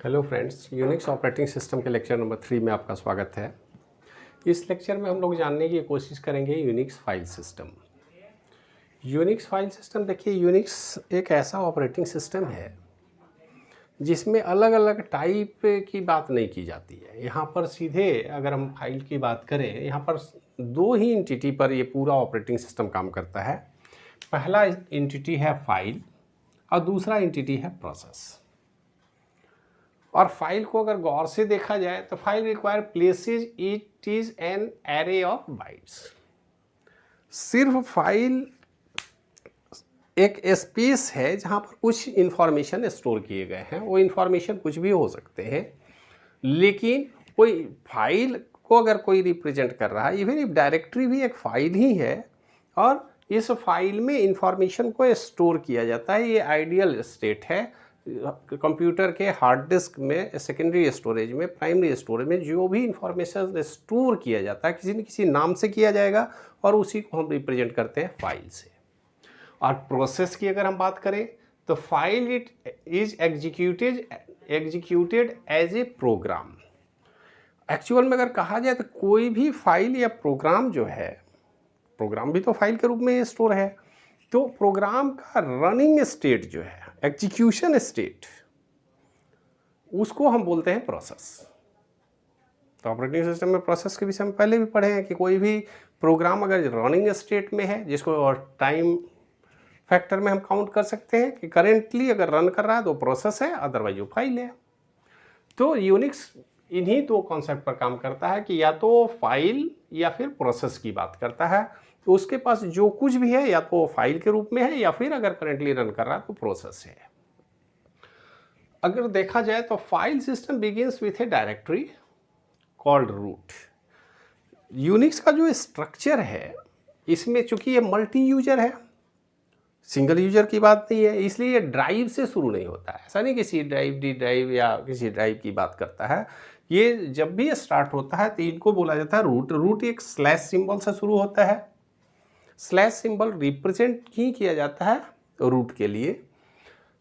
Hello friends, Unix operating system के lecture number 3 में आपका स्वागत है। इस लेक्चर में हम लोग जानने की कोशिश करेंगे Unix file system. Unix file system देखिए, यूनिक्स एक ऐसा ऑपरेटिंग सिस्टम है जिसमें अलग अलग टाइप की बात नहीं की जाती है। यहाँ पर सीधे अगर हम फाइल की बात करें, यहाँ पर दो ही एंटिटी पर ये पूरा ऑपरेटिंग सिस्टम काम करता है। पहला एंटिटी है फाइल और दूसरा एंटिटी है प्रोसेस। और फाइल को अगर गौर से देखा जाए तो file require places it is an array of bytes. सिर्फ फाइल एक स्पेस है जहां पर कुछ इंफॉर्मेशन स्टोर किए गए हैं। वो इंफॉर्मेशन कुछ भी हो सकते हैं, लेकिन कोई फाइल को अगर कोई रिप्रेजेंट कर रहा है, इवन डायरेक्टरी भी एक फाइल ही है और इस फाइल में इंफॉर्मेशन को स्टोर किया जाता है। ये आइडियल स्टेट है कंप्यूटर के हार्ड डिस्क में, सेकेंडरी स्टोरेज में, प्राइमरी स्टोरेज में जो भी इंफॉर्मेशन स्टोर किया जाता है किसी न किसी नाम से किया जाएगा और उसी को हम रिप्रेजेंट करते हैं फाइल से। और प्रोसेस की अगर हम बात करें तो file it is executed as a program. Actual में अगर कहा जाए तो कोई भी फाइल या प्रोग्राम जो है, प्रोग्राम भी तो फाइल के रूप में स्टोर है, तो प्रोग्राम का रनिंग स्टेट जो है, एग्जीक्यूशन स्टेट, उसको हम बोलते हैं प्रोसेस। तो ऑपरेटिंग सिस्टम में प्रोसेस के विषय में पहले भी पढ़े हैं कि कोई भी प्रोग्राम अगर रनिंग स्टेट में है, जिसको टाइम फैक्टर में हम काउंट कर सकते हैं कि करेंटली अगर रन कर रहा है तो प्रोसेस है, अदरवाइज वो फाइल है। तो यूनिक्स इन्हीं दो कॉन्सेप्ट पर काम करता है कि या तो फाइल या फिर प्रोसेस की बात करता है। तो उसके पास जो कुछ भी है या तो फाइल के रूप में है या फिर अगर करेंटली रन कर रहा है तो प्रोसेस है। अगर देखा जाए तो file system begins with a directory called root. Unix का जो स्ट्रक्चर है, इसमें चूंकि ये मल्टी यूजर है, सिंगल यूजर की बात नहीं है, इसलिए ये ड्राइव से शुरू नहीं होता है। ऐसा नहीं कि सी ड्राइव, डी ड्राइव या किसी ड्राइव की बात करता है। ये जब भी स्टार्ट होता है तो इनको बोला जाता है रूट। रूट एक स्लैश सिंबल से शुरू होता है। स्लैश सिंबल रिप्रेजेंट ही किया जाता है रूट के लिए।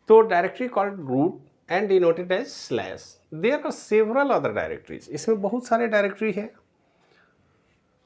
तो directory called root and denoted as slash. There are several other directories. इसमें बहुत सारे डायरेक्टरी है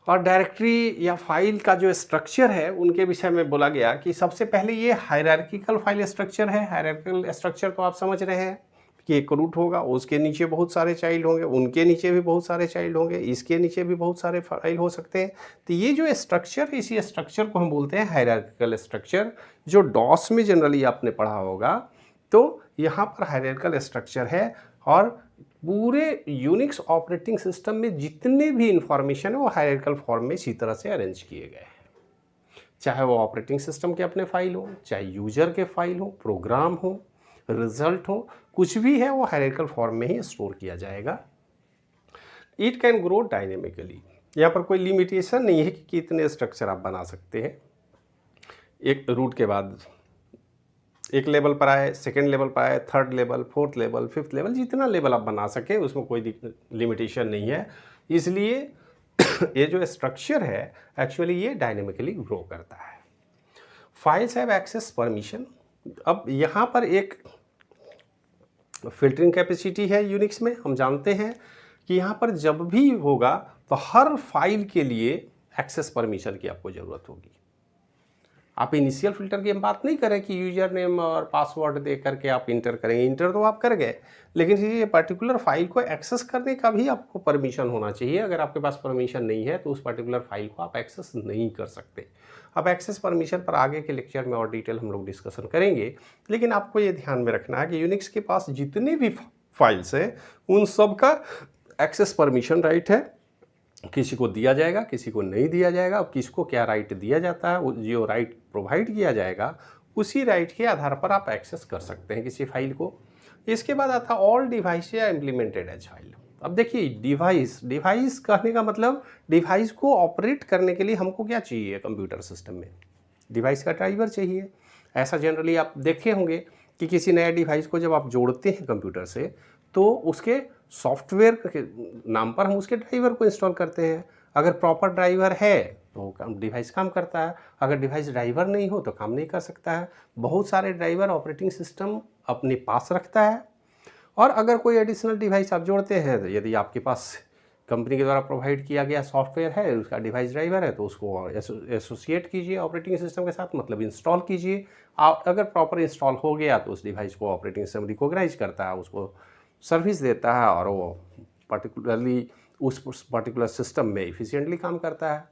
और डायरेक्टरी या फाइल का जो स्ट्रक्चर है उनके विषय में बोला गया कि सबसे पहले ये हायरार्किकल फाइल स्ट्रक्चर है। हायरार्किकल स्ट्रक्चर तो आप समझ रहे हैं कि एक रूट होगा, उसके नीचे बहुत सारे चाइल्ड होंगे, उनके नीचे भी बहुत सारे चाइल्ड होंगे, इसके नीचे भी बहुत सारे फाइल हो सकते हैं। तो ये जो स्ट्रक्चर है, इसी स्ट्रक्चर को हम बोलते हैं हायरार्किकल स्ट्रक्चर। जो डॉस में जनरली आपने पढ़ा होगा, तो यहाँ पर हायरार्किकल स्ट्रक्चर है और पूरे यूनिक्स ऑपरेटिंग सिस्टम में जितने भी इंफॉर्मेशन है वो हायरार्किकल फॉर्म में इसी तरह से अरेंज किए गए हैं। चाहे वो ऑपरेटिंग सिस्टम के अपने फाइल हो, चाहे यूजर के फाइल हो, प्रोग्राम हो, रिजल्ट हो, कुछ भी है वो हायरार्किकल फॉर्म में ही स्टोर किया जाएगा। It can grow dynamically. यहाँ पर कोई लिमिटेशन नहीं है कि कितने स्ट्रक्चर आप बना सकते हैं। एक रूट के बाद एक लेवल पर आए, सेकेंड लेवल पर आए, third level, fourth level, fifth level, जितना लेवल आप बना सके उसमें कोई लिमिटेशन नहीं है। इसलिए ये जो स्ट्रक्चर है एक्चुअली ये डायनेमिकली ग्रो करता है। Files have access permission. अब यहाँ पर एक फिल्टरिंग कैपेसिटी है यूनिक्स में। हम जानते हैं कि यहाँ पर जब भी होगा तो हर फाइल के लिए एक्सेस परमिशन की आपको ज़रूरत होगी। आप इनिशियल फिल्टर की हम बात नहीं करें कि यूजर नेम और पासवर्ड दे करके आप इंटर करेंगे। इंटर तो आप कर गए, लेकिन ये पर्टिकुलर फाइल को एक्सेस करने का भी आपको परमिशन होना चाहिए। अगर आपके पास परमिशन नहीं है तो उस पर्टिकुलर फाइल को आप एक्सेस नहीं कर सकते। अब एक्सेस परमिशन पर आगे के लेक्चर में और डिटेल हम लोग डिस्कशन करेंगे, लेकिन आपको ये ध्यान में रखना है कि यूनिक्स के पास जितने भी फाइल्स हैं उन सब का एक्सेस परमिशन राइट है। किसी को दिया जाएगा, किसी को नहीं दिया जाएगा। अब किसको क्या राइट दिया जाता है, जो राइट प्रोवाइड किया जाएगा उसी राइट के आधार पर आप एक्सेस कर सकते हैं किसी फाइल को। इसके बाद आता है ऑल डिवाइस या इम्प्लीमेंटेड एज फाइल। अब देखिए, डिवाइस कहने का मतलब डिवाइस को ऑपरेट करने के लिए हमको क्या चाहिए कंप्यूटर सिस्टम में? डिवाइस का ड्राइवर चाहिए। ऐसा जनरली आप देखे होंगे कि किसी नए डिवाइस को जब आप जोड़ते हैं कंप्यूटर से तो उसके सॉफ्टवेयर के नाम पर हम उसके ड्राइवर को इंस्टॉल करते हैं। अगर प्रॉपर ड्राइवर है तो डिवाइस काम करता है, अगर डिवाइस ड्राइवर नहीं हो तो काम नहीं कर सकता है। बहुत सारे ड्राइवर ऑपरेटिंग सिस्टम अपने पास रखता है और अगर कोई एडिशनल डिवाइस आप जोड़ते हैं, तो यदि आपके पास कंपनी के द्वारा प्रोवाइड किया गया सॉफ्टवेयर है, उसका डिवाइस ड्राइवर है, तो उसको एसोसिएट कीजिए ऑपरेटिंग सिस्टम के साथ, मतलब इंस्टॉल कीजिए। आप अगर प्रॉपर इंस्टॉल हो गया तो उस डिवाइस को ऑपरेटिंग सिस्टम रिकॉग्नाइज करता है, उसको सर्विस देता है और वो पर्टिकुलरली उस पर्टिकुलर सिस्टम में इफिशिएंटली काम करता है।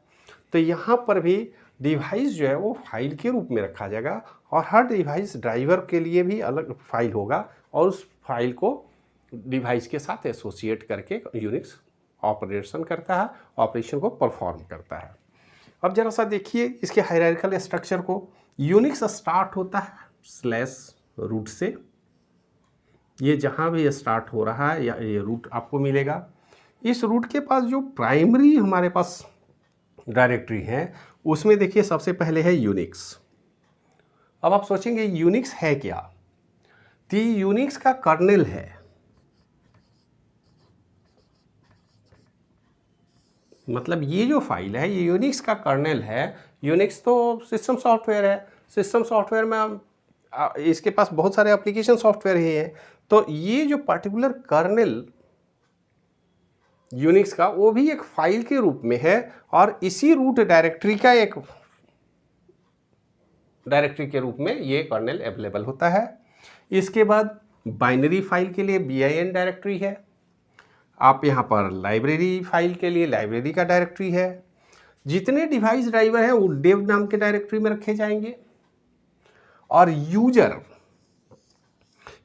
तो यहाँ पर भी डिवाइस जो है वो फाइल के रूप में रखा जाएगा और हर डिवाइस ड्राइवर के लिए भी अलग फाइल होगा और उस फाइल को डिवाइस के साथ एसोसिएट करके यूनिक्स ऑपरेशन करता है, ऑपरेशन को परफॉर्म करता है। अब जरा सा देखिए इसके हायरार्किकल स्ट्रक्चर को। यूनिक्स स्टार्ट होता है /रूट से, ये जहाँ भी स्टार्ट हो रहा है या ये रूट आपको मिलेगा। इस रूट के पास जो प्राइमरी हमारे पास डायरेक्टरी है उसमें देखिए सबसे पहले है यूनिक्स। अब आप सोचेंगे यूनिक्स है क्या, तो यूनिक्स का कर्नेल है, मतलब ये जो फाइल है ये यूनिक्स का कर्नेल है। यूनिक्स तो सिस्टम सॉफ्टवेयर है, सिस्टम सॉफ्टवेयर में इसके पास बहुत सारे एप्लीकेशन सॉफ्टवेयर ही हैं, तो ये जो पर्टिकुलर कर्नेल यूनिक्स का वो भी एक फाइल के रूप में है और इसी रूट डायरेक्टरी का एक डायरेक्टरी के रूप में ये कर्नेल अवेलेबल होता है। इसके बाद बाइनरी फाइल के लिए bin डायरेक्टरी है, आप यहाँ पर लाइब्रेरी फाइल के लिए लाइब्रेरी का डायरेक्टरी है। जितने डिवाइस ड्राइवर हैं वो डेव नाम के डायरेक्टरी में रखे जाएंगे। और user,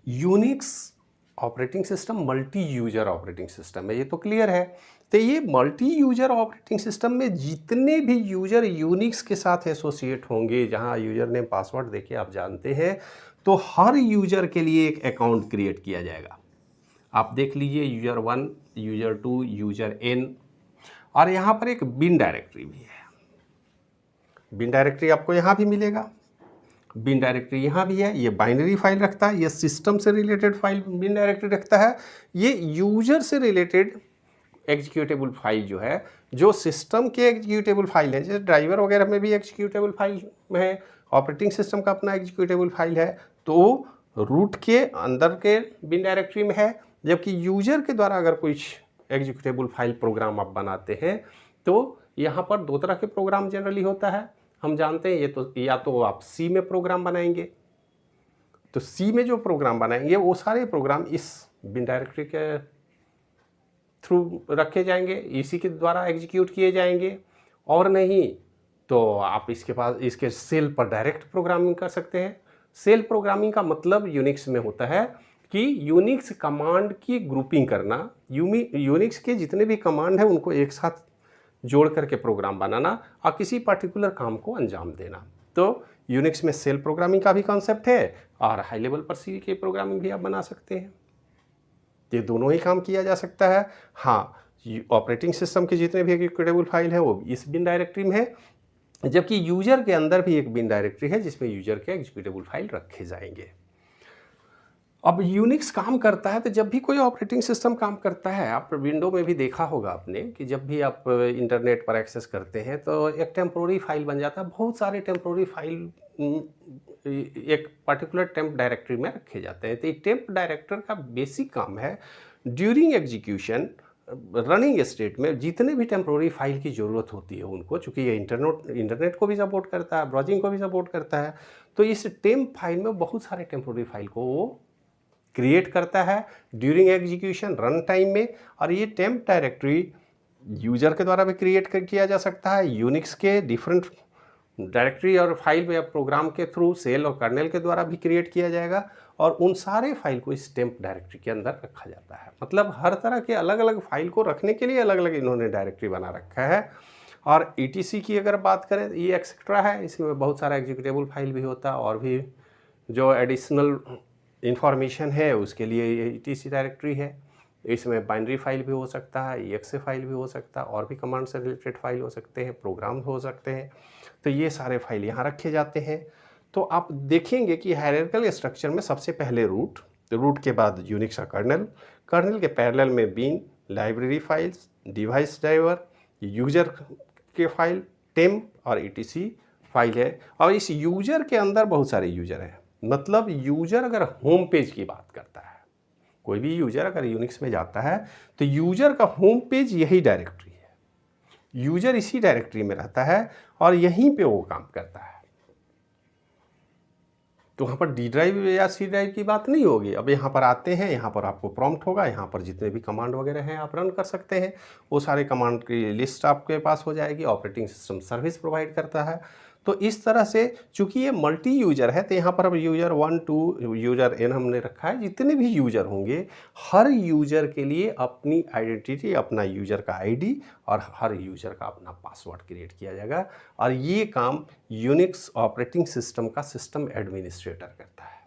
Unix operating system multi user operating system है, ये तो क्लियर है। तो ये मल्टी यूजर ऑपरेटिंग सिस्टम में जितने भी यूजर यूनिक्स के साथ एसोसिएट होंगे, जहाँ यूजर नेम पासवर्ड देके आप जानते हैं, तो हर यूजर के लिए एक अकाउंट क्रिएट किया जाएगा। आप देख लीजिए यूजर 1, यूजर 2, यूजर n, और यहाँ पर एक बिन डायरेक्टरी भी है। बिन डायरेक्टरी आपको यहाँ भी मिलेगा, बिन डायरेक्टरी यहाँ भी है। ये बाइनरी फाइल रखता है, ये सिस्टम से रिलेटेड फाइल बिन डायरेक्टरी रखता है। ये यूजर से रिलेटेड एग्जीक्यूटेबल फाइल जो है, जो सिस्टम के एग्जीक्यूटेबल फाइल है, जैसे ड्राइवर वगैरह में भी एग्जीक्यूटेबल फाइल में है, ऑपरेटिंग सिस्टम का अपना एग्जीक्यूटेबल फाइल है, तो रूट के अंदर के बिन डायरेक्टरी में है। जबकि यूजर के द्वारा अगर कुछ एग्जीक्यूटेबल फाइल प्रोग्राम आप बनाते हैं, तो यहाँ पर दो तरह के प्रोग्राम जनरली होता है, हम जानते हैं। ये तो या तो आप सी में प्रोग्राम बनाएंगे, तो सी में जो प्रोग्राम बनाएंगे वो सारे प्रोग्राम इस बिन डायरेक्टरी के थ्रू रखे जाएंगे, इसी के द्वारा एग्जीक्यूट किए जाएंगे। और नहीं तो आप इसके पास इसके सेल पर डायरेक्ट प्रोग्रामिंग कर सकते हैं। सेल प्रोग्रामिंग का मतलब यूनिक्स में होता है कि यूनिक्स कमांड की ग्रुपिंग करना, यूनिक्स के जितने भी कमांड हैं उनको एक साथ जोड़ करके प्रोग्राम बनाना और किसी पर्टिकुलर काम को अंजाम देना। तो यूनिक्स में सेल प्रोग्रामिंग का भी कॉन्सेप्ट है और हाई लेवल पर सी के प्रोग्रामिंग भी आप बना सकते हैं। ये दोनों ही काम किया जा सकता है। हाँ, ऑपरेटिंग सिस्टम के जितने भी एग्जीक्यूटेबल फाइल है वो इस बिन डायरेक्टरी में है, जबकि यूजर के अंदर भी एक बिन डायरेक्टरी है जिसमें यूजर के एग्जीक्यूटेबल फाइल रखे जाएंगे। अब यूनिक्स काम करता है तो जब भी कोई ऑपरेटिंग सिस्टम काम करता है, आप विंडो में भी देखा होगा आपने कि जब भी आप इंटरनेट पर एक्सेस करते हैं तो एक टेम्पोररी फाइल बन जाता है। बहुत सारे टेम्पोररी फाइल एक पर्टिकुलर टेम्प डायरेक्टरी में रखे जाते हैं। तो ये टेम्प डायरेक्टर का बेसिक काम है ड्यूरिंग एग्जीक्यूशन रनिंग स्टेट में जितने भी टेम्पोररी फाइल की ज़रूरत होती है उनको, चूँकि ये इंटरनेट को भी सपोर्ट करता है, ब्राउजिंग को भी सपोर्ट करता है, तो इस टेम्प फाइल में बहुत सारे टेम्पोररी फाइल को वो क्रिएट करता है ड्यूरिंग एग्जीक्यूशन रन टाइम में। और ये टेम्प डायरेक्टरी यूजर के द्वारा भी क्रिएट किया जा सकता है, यूनिक्स के डिफरेंट डायरेक्टरी और फाइल या प्रोग्राम के थ्रू सेल और कर्नेल के द्वारा भी क्रिएट किया जाएगा और उन सारे फाइल को इस टेम्प डायरेक्टरी के अंदर रखा जाता है। मतलब हर तरह के अलग अलग फाइल को रखने के लिए अलग अलग इन्होंने डायरेक्टरी बना रखा है। और ETC की अगर बात करें तो ये एक्सेट्रा है, इसमें बहुत सारा एग्जीक्यूटेबल फाइल भी होता है और भी जो एडिशनल इंफॉर्मेशन है उसके लिए ये ETC डायरेक्टरी है। इसमें बाइनरी फाइल भी हो सकता है, exe फाइल भी हो सकता है, और भी कमांड से रिलेटेड फाइल हो सकते हैं, प्रोग्राम हो सकते हैं। तो ये सारे फाइल यहाँ रखे जाते हैं। तो आप देखेंगे कि हायरार्किकल स्ट्रक्चर में सबसे पहले रूट, रूट के बाद यूनिक्स का कर्नेल, कर्नेल के पैरेलल में bin, library files, device driver, user के फाइल, टेम्प और ETC फाइल है। और इस यूजर के अंदर बहुत सारे यूजर हैं। मतलब यूजर अगर होम पेज की बात करता है, कोई भी यूजर अगर यूनिक्स में जाता है तो यूजर का होम पेज यही डायरेक्टरी है, यूजर इसी डायरेक्टरी में रहता है और यहीं पे वो काम करता है। तो वहाँ पर डी ड्राइव या सी ड्राइव की बात नहीं होगी। अब यहाँ पर आते हैं, यहाँ पर आपको प्रॉम्प्ट होगा, यहाँ पर जितने भी कमांड वगैरह हैं आप रन कर सकते हैं, वो सारे कमांड की लिस्ट आपके पास हो जाएगी। ऑपरेटिंग सिस्टम सर्विस प्रोवाइड करता है। तो इस तरह से चूंकि ये मल्टी यूजर है तो यहाँ पर अब यूजर 1 2 यूजर n हमने रखा है। जितने भी यूजर होंगे हर यूजर के लिए अपनी आइडेंटिटी, अपना यूजर का आईडी और हर यूजर का अपना पासवर्ड क्रिएट किया जाएगा। और ये काम यूनिक्स ऑपरेटिंग सिस्टम का सिस्टम एडमिनिस्ट्रेटर करता है।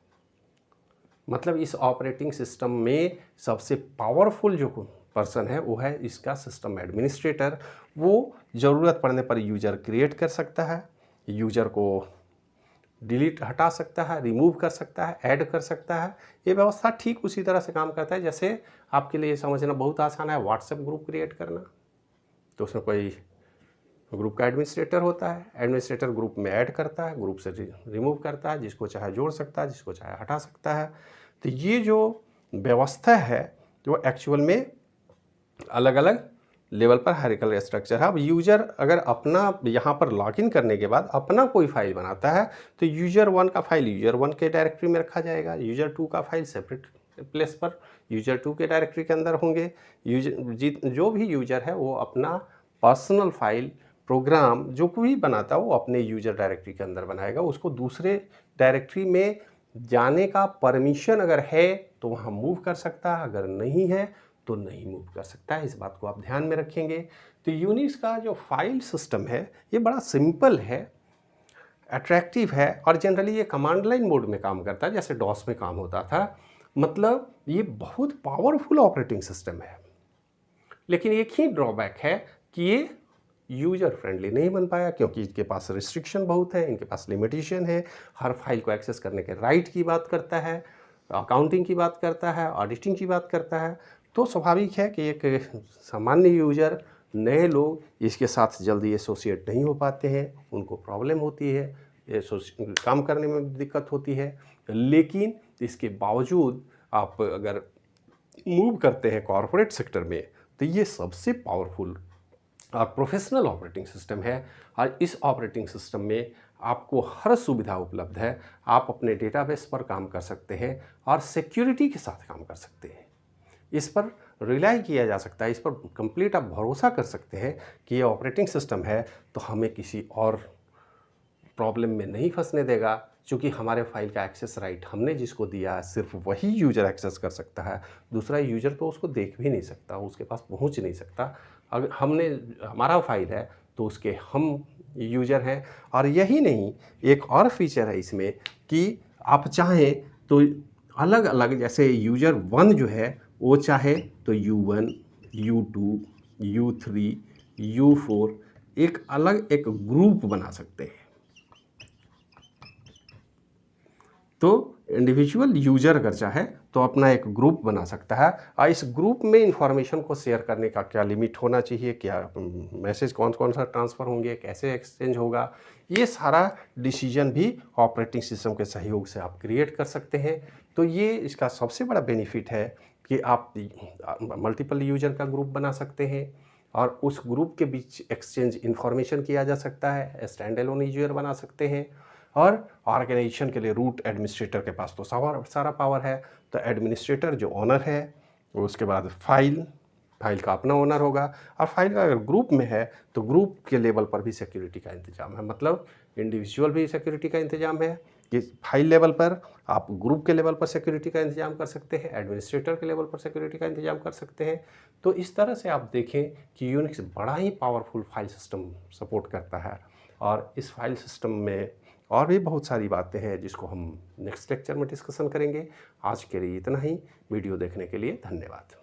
मतलब इस ऑपरेटिंग सिस्टम में सबसे पावरफुल जो पर्सन है वो है इसका सिस्टम एडमिनिस्ट्रेटर। वो ज़रूरत पड़ने पर यूजर क्रिएट कर सकता है, यूजर को डिलीट हटा सकता है, रिमूव कर सकता है, ऐड कर सकता है। ये व्यवस्था ठीक उसी तरह से काम करता है जैसे आपके लिए समझना बहुत आसान है व्हाट्सएप ग्रुप क्रिएट करना। तो उसमें कोई ग्रुप का एडमिनिस्ट्रेटर होता है, एडमिनिस्ट्रेटर ग्रुप में ऐड करता है, ग्रुप से रिमूव करता है, जिसको चाहे जोड़ सकता है, जिसको चाहे हटा सकता है। तो ये जो व्यवस्था है वो एक्चुअल में अलग अलग लेवल पर हायरार्किकल स्ट्रक्चर है। अब यूजर अगर अपना यहाँ पर लॉगिन करने के बाद अपना कोई फाइल बनाता है तो यूजर 1 का फाइल यूजर 1 के डायरेक्टरी में रखा जाएगा, यूजर 2 का फाइल सेपरेट प्लेस पर यूजर 2 के डायरेक्टरी के अंदर होंगे। जो भी यूजर है वो अपना पर्सनल फाइल प्रोग्राम जो कोई बनाता है वो अपने यूजर डायरेक्टरी के अंदर बनाएगा। उसको दूसरे डायरेक्टरी में जाने का परमिशन अगर है तो वहाँ मूव कर सकता है, अगर नहीं है तो नहीं मूव कर सकता है। इस बात को आप ध्यान में रखेंगे। तो यूनिक्स का जो फाइल सिस्टम है ये बड़ा सिंपल है, अट्रैक्टिव है और जनरली ये कमांड लाइन मोड में काम करता है जैसे डॉस में काम होता था। मतलब ये बहुत पावरफुल ऑपरेटिंग सिस्टम है। लेकिन एक ही ड्रॉबैक है कि ये यूजर फ्रेंडली नहीं बन पाया क्योंकि इनके पास रिस्ट्रिक्शन बहुत है, इनके पास लिमिटेशन है। हर फाइल को एक्सेस करने के राइट की बात करता है, अकाउंटिंग की बात करता है, ऑडिटिंग की बात करता है। तो स्वाभाविक है कि एक सामान्य यूजर, नए लोग इसके साथ जल्दी एसोसिएट नहीं हो पाते हैं, उनको प्रॉब्लम होती है, काम करने में दिक्कत होती है। लेकिन इसके बावजूद आप अगर मूव करते हैं कॉरपोरेट सेक्टर में तो ये सबसे पावरफुल और प्रोफेशनल ऑपरेटिंग सिस्टम है। और इस ऑपरेटिंग सिस्टम में आपको हर सुविधा उपलब्ध है। आप अपने डेटाबेस पर काम कर सकते हैं और सिक्योरिटी के साथ काम कर सकते हैं। इस पर रिलाई किया जा सकता है, इस पर कंप्लीट आप भरोसा कर सकते हैं कि ये ऑपरेटिंग सिस्टम है तो हमें किसी और प्रॉब्लम में नहीं फंसने देगा। क्योंकि हमारे फाइल का एक्सेस राइट हमने जिसको दिया है सिर्फ वही यूजर एक्सेस कर सकता है, दूसरा यूजर तो उसको देख भी नहीं सकता, उसके पास पहुंच नहीं सकता। अगर हमारा फाइल है तो उसके हम यूजर हैं। और यही नहीं, एक और फीचर है इसमें कि आप चाहें तो अलग अलग, जैसे यूजर 1 जो है वो चाहे तो U1, U2, U3, U4 एक अलग एक ग्रुप बना सकते हैं। तो इंडिविजुअल यूजर अगर चाहे तो अपना एक ग्रुप बना सकता है और इस ग्रुप में इंफॉर्मेशन को शेयर करने का क्या लिमिट होना चाहिए, क्या मैसेज कौन कौन सा ट्रांसफ़र होंगे, कैसे एक्सचेंज होगा, ये सारा डिसीजन भी ऑपरेटिंग सिस्टम के सहयोग से आप क्रिएट कर सकते हैं। तो ये इसका सबसे बड़ा बेनिफिट है कि आप मल्टीपल यूजर का ग्रुप बना सकते हैं और उस ग्रुप के बीच एक्सचेंज इन्फॉर्मेशन किया जा सकता है, स्टैंड एलोन यूजर बना सकते हैं। और ऑर्गेनाइजेशन के लिए रूट एडमिनिस्ट्रेटर के पास तो सारा पावर है। तो एडमिनिस्ट्रेटर जो ओनर है, उसके बाद फाइल का अपना ओनर होगा और फाइल का अगर ग्रुप में है तो ग्रुप के लेवल पर भी सिक्योरिटी का इंतजाम है। मतलब इंडिविजुअल भी सिक्योरिटी का इंतजाम है कि फाइल लेवल पर, आप ग्रुप के लेवल पर सिक्योरिटी का इंतजाम कर सकते हैं, एडमिनिस्ट्रेटर के लेवल पर सिक्योरिटी का इंतजाम कर सकते हैं। तो इस तरह से आप देखें कि यूनिक्स बड़ा ही पावरफुल फाइल सिस्टम सपोर्ट करता है। और इस फाइल सिस्टम में और भी बहुत सारी बातें हैं जिसको हम नेक्स्ट लेक्चर में डिस्कशन करेंगे। आज के लिए इतना ही। वीडियो देखने के लिए धन्यवाद।